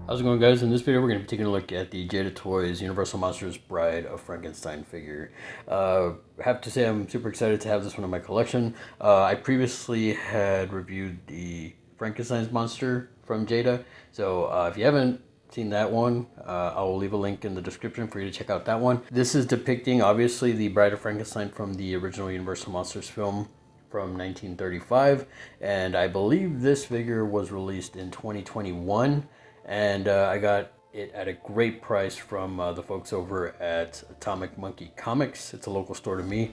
How's it going, guys? In this video, we're going to be taking a look at the Jada Toys Universal Monsters Bride of Frankenstein figure. I have to say I'm super excited to have this one in my collection. I previously had reviewed the Frankenstein's monster from Jada, so if you haven't seen that one, I will leave a link in the description for you to check out that one. This is depicting, obviously, the Bride of Frankenstein from the original Universal Monsters film from 1935, and I believe this figure was released in 2021. And I got it at a great price from the folks over at Atomic Monkey Comics. It's a local store to me.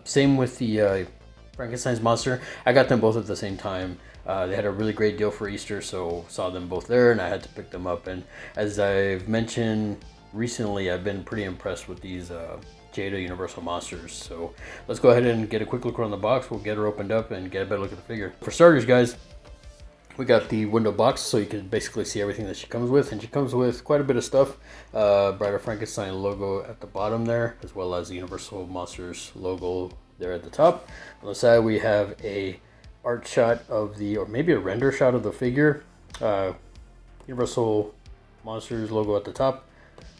Same with the Frankenstein's monster. I got them both at the same time. They had a really great deal for Easter, so saw them both there, and I had to pick them up. And as I've mentioned recently, I've been pretty impressed with these Jada Universal Monsters. So let's go ahead and get a quick look around the box. We'll get her opened up and get a better look at the figure. For starters, guys, we got the window box, so you can basically see everything that she comes with, and she comes with quite a bit of stuff. Bride of Frankenstein logo at the bottom there, as well as the Universal Monsters logo there at the top. On the side, we have a art shot of the, or maybe a render shot of the figure. Universal Monsters logo at the top,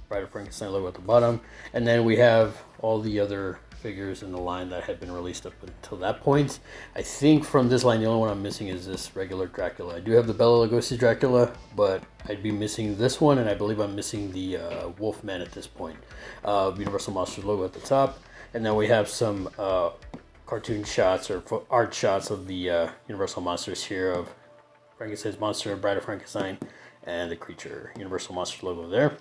Bride of Frankenstein logo at the bottom, and then we have all the other figures in the line that had been released up until that point. I think from this line, the only one I'm missing is this regular Dracula. I do have the Bela Lugosi Dracula, but I'd be missing this one, and I believe I'm missing the Wolfman at this point. Universal Monsters logo at the top, and then we have some cartoon shots or art shots of the Universal Monsters here of Frankenstein's monster, Bride of Frankenstein, and the creature Universal Monsters logo there.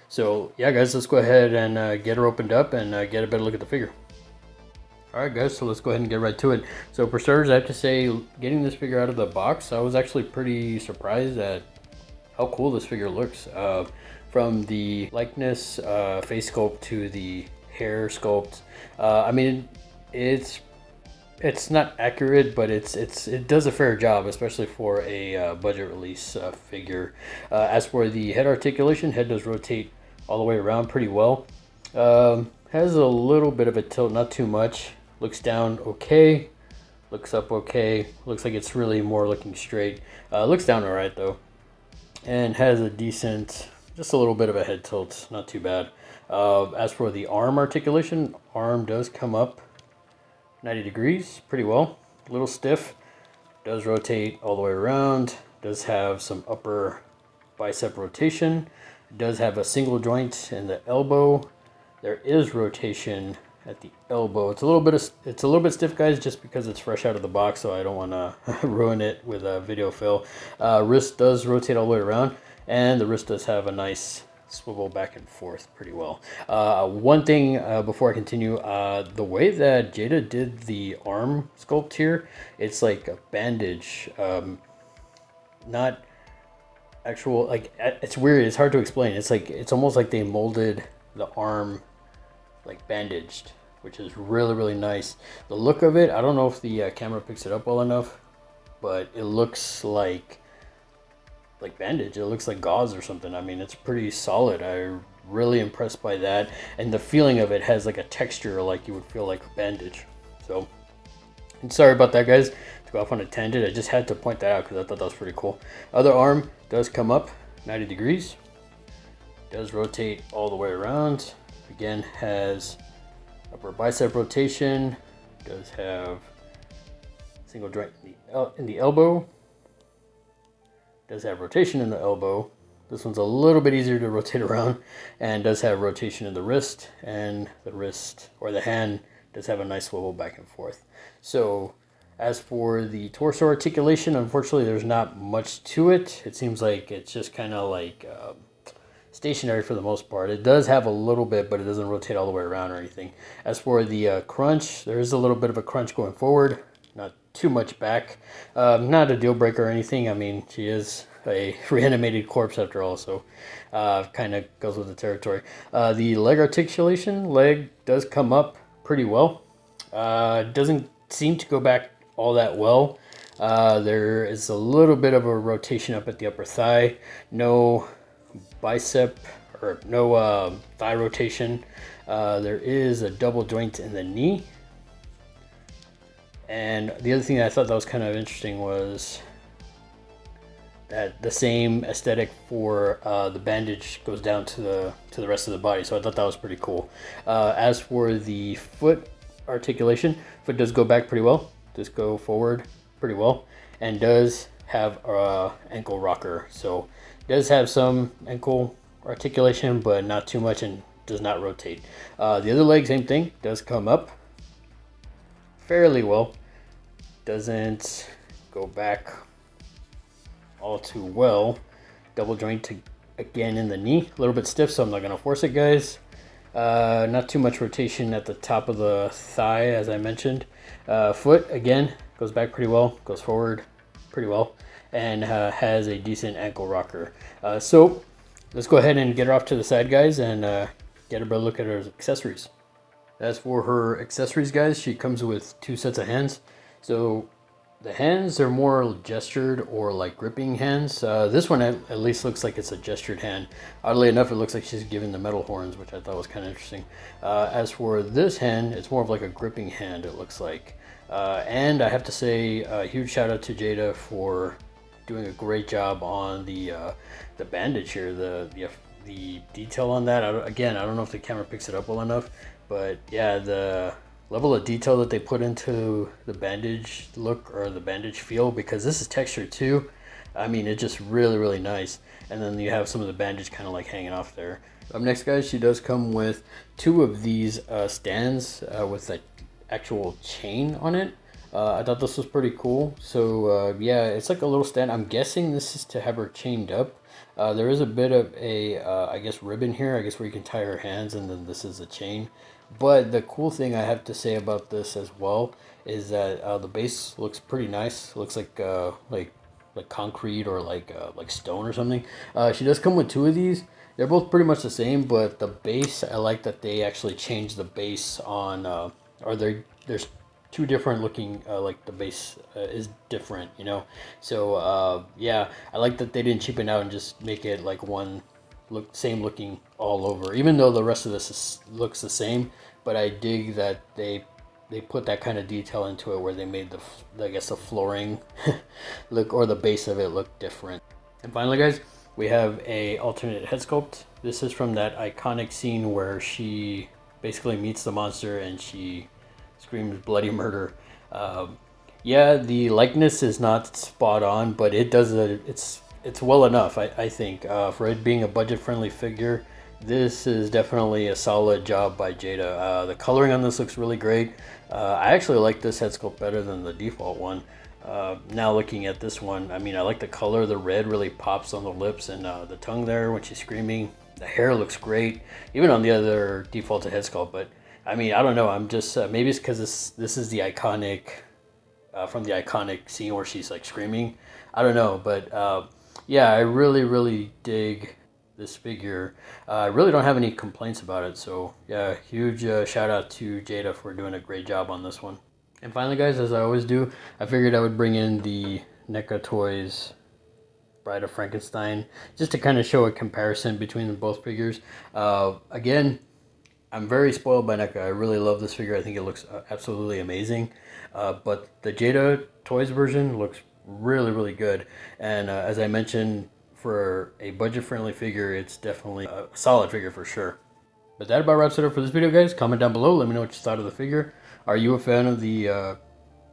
So yeah, guys, let's go ahead and get her opened up and get a better look at the figure. Alright, guys, so let's go ahead and get right to it. So for starters, I have to say, getting this figure out of the box, I was actually pretty surprised at how cool this figure looks. From the likeness, face sculpt to the hair sculpt. I mean, it's not accurate, but it does a fair job, especially for a budget release figure. As for the head articulation, head does rotate all the way around pretty well. Has a little bit of a tilt, not too much. Looks down okay, looks up okay. Looks like it's really more looking straight. Looks down alright though, and has a decent, just a little bit of a head tilt, not too bad. As for the arm articulation, arm does come up 90 degrees pretty well. A little stiff, does rotate all the way around, does have some upper bicep rotation, does have a single joint in the elbow. There is rotation at the elbow. It's a little bit stiff, guys, just because it's fresh out of the box, so I don't want to ruin it with a video fill. Wrist does rotate all the way around, and the wrist does have a nice swivel back and forth pretty well. One thing before I continue, the way that Jada did the arm sculpt here, it's like a bandage, not actual, like, it's weird, it's hard to explain. It's like, it's almost like they molded the arm like bandaged, which is really nice. The look of it, I don't know if the camera picks it up well enough, but it looks like bandage. It looks like gauze or something. I mean, it's pretty solid. I'm really impressed by that, and the feeling of it has like a texture like you would feel like a bandage. So I'm sorry about that, guys, to go off on a tangent. I just had to point that out because I thought that was pretty cool. Other arm does come up 90 degrees, does rotate all the way around. Again, has upper bicep rotation, does have single joint in the elbow, does have rotation in the elbow. This one's a little bit easier to rotate around, and does have rotation in the wrist, and the wrist, or the hand, does have a nice swivel back and forth. So as for the torso articulation, unfortunately there's not much to it. It seems like it's just kind of like stationary for the most part. It does have a little bit, but it doesn't rotate all the way around or anything. As for the crunch, there is a little bit of a crunch going forward, not too much back. Not a deal breaker or anything. I mean, she is a reanimated corpse after all, so kind of goes with the territory. The leg articulation, leg does come up pretty well. Doesn't seem to go back all that well. There is a little bit of a rotation up at the upper thigh. No bicep or no thigh rotation. There is a double joint in the knee. And the other thing that I thought that was kind of interesting was the same aesthetic for the bandage goes down to the rest of the body. So I thought that was pretty cool. As for the foot articulation, foot does go back pretty well, does go forward pretty well, and does have a ankle rocker. So it does have some ankle articulation, but not too much, and does not rotate. The other leg, same thing, does come up fairly well, doesn't go back all too well. Double joint again in the knee, a little bit stiff, so I'm not gonna force it, guys. Not too much rotation at the top of the thigh, as I mentioned. Foot again goes back pretty well, goes forward pretty well, and has a decent ankle rocker. So let's go ahead and get her off to the side, guys, and get a better look at her accessories. As for her accessories, guys, she comes with 2 sets of hands. So the hands are more gestured or like gripping hands. This one at least looks like it's a gestured hand. Oddly enough, it looks like she's giving the metal horns, which I thought was kind of interesting. As for this hand, it's more of like a gripping hand, it looks like. And I have to say a huge shout out to Jada for doing a great job on the bandage here. The detail on that, again, I don't know if the camera picks it up well enough, but yeah, the level of detail that they put into the bandage look or the bandage feel, because this is textured too. I mean, it's just really nice. And then you have some of the bandage kind of like hanging off there. Up next, guys, she does come with 2 of these stands with the actual chain on it. I thought this was pretty cool. So yeah, it's like a little stand. I'm guessing this is to have her chained up. There is a bit of a I guess ribbon here, I guess, where you can tie her hands, and then this is a chain. But the cool thing I have to say about this as well is that the base looks pretty nice. It looks like concrete or like stone or something. She does come with 2 of these. They're both pretty much the same, but the base, I like that they actually changed the base on, or there's 2 different looking, like the base is different, you know. So yeah, I like that they didn't cheapen out and just make it like one same looking all over, even though the rest of this looks the same. But I dig that they put that kind of detail into it, where they made I guess the flooring look, or the base of it, look different. And finally, guys, we have a alternate head sculpt. This is from that iconic scene where she basically meets the monster and she screams bloody murder. Yeah, the likeness is not spot on, but it does it's well enough, I think. For it being a budget-friendly figure, this is definitely a solid job by Jada. The coloring on this looks really great. I actually like this head sculpt better than the default one. Now looking at this one, I mean, I like the color. The red really pops on the lips and the tongue there when she's screaming. The hair looks great, even on the other defaulted head sculpt. But I mean, I don't know. I'm just maybe it's because this is the iconic from the iconic scene where she's like screaming. I don't know, but yeah, I really dig this figure. I really don't have any complaints about it. So yeah, huge shout out to Jada for doing a great job on this one. And finally, guys, as I always do, I figured I would bring in the NECA Toys Bride of Frankenstein, just to kind of show a comparison between the both figures. Again, I'm very spoiled by NECA. I really love this figure. I think it looks absolutely amazing. But the Jada Toys version looks really good. And as I mentioned, for a budget-friendly figure, it's definitely a solid figure for sure. But that about wraps it up for this video, guys. Comment down below. Let me know what you thought of the figure. Are you a fan of the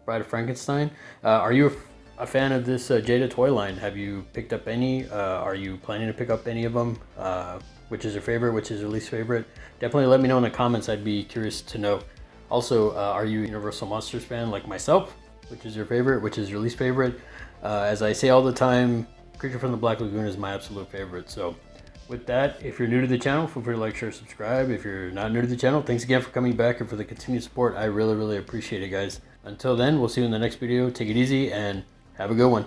Bride of Frankenstein? Are you a fan of this Jada toy line? Have you picked up any? Are you planning to pick up any of them? Which is your favorite? Which is your least favorite? Definitely let me know in the comments. I'd be curious to know. Also, are you a Universal Monsters fan like myself? Which is your favorite? Which is your least favorite? As I say all the time, Creature from the Black Lagoon is my absolute favorite. So with that, if you're new to the channel, feel free to like, share, subscribe. If you're not new to the channel, thanks again for coming back and for the continued support. I really appreciate it, guys. Until then, we'll see you in the next video. Take it easy and have a good one.